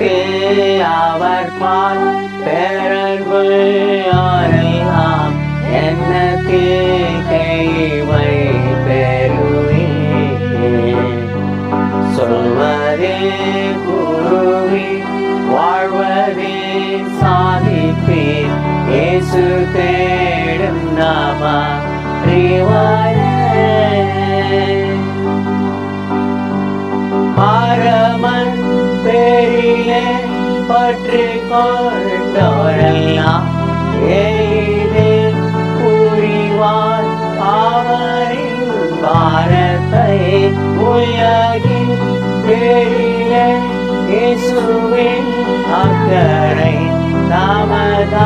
எனக்கு அவர் பால் பேரன்பு யாரெல்லாம் எனக்கு கைவை பெறுவேன். சொல்வதே குருவி வாழ்வதே சாதிப்பேன். இயேசு தேடும் நாம பரமன் பேரிலே பற்றி கொண்டோரெல்லாம் எளிதே புரிவார் அவரின் பாரத்தை. உலகின் பேரிலே இயேசுவின் அக்கறை தாமதாக்கியவா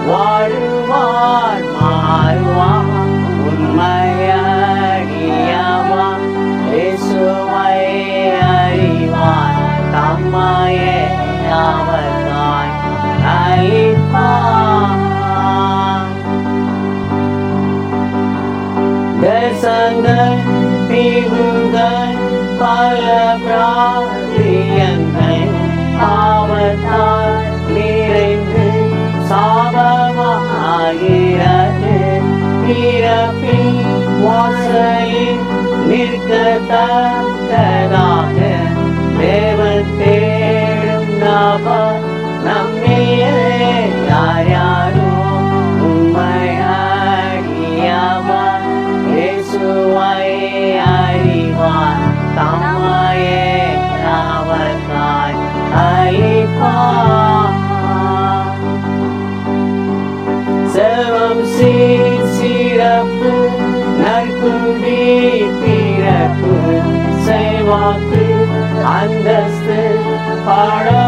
வாழுவார் மாறுவார் உண்மையடியவா இயேசுவை அறிவார் தம்மையே அவர்தான் அளிப்பார். தேசங்கள் தீவுகள் பல பிராந்தியங்கள் பாவத்தால் நிறைந்து சாபமாகிறது. பிறப்பின் வாசலில் நிற்கத்தக்கதாக தேவன் தேடும் நபர் நம்மிலே யார் யாரோ உண்மையடியவர் இயேசுவை அறிவார் தம்மையே அவர்தான் அளிப்பார். செல்வம் சிறப்பு நற்குடி பிறப்பு செல்வாக்கு அந்தஸ்து படராவஸ்து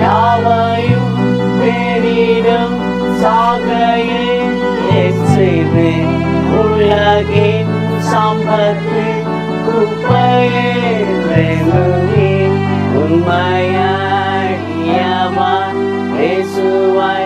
யாவையும் பெரிதும் சாகையை செய்து உலகின் சம்பத்து குப்பையே உண்மையடியவா இயேசுவை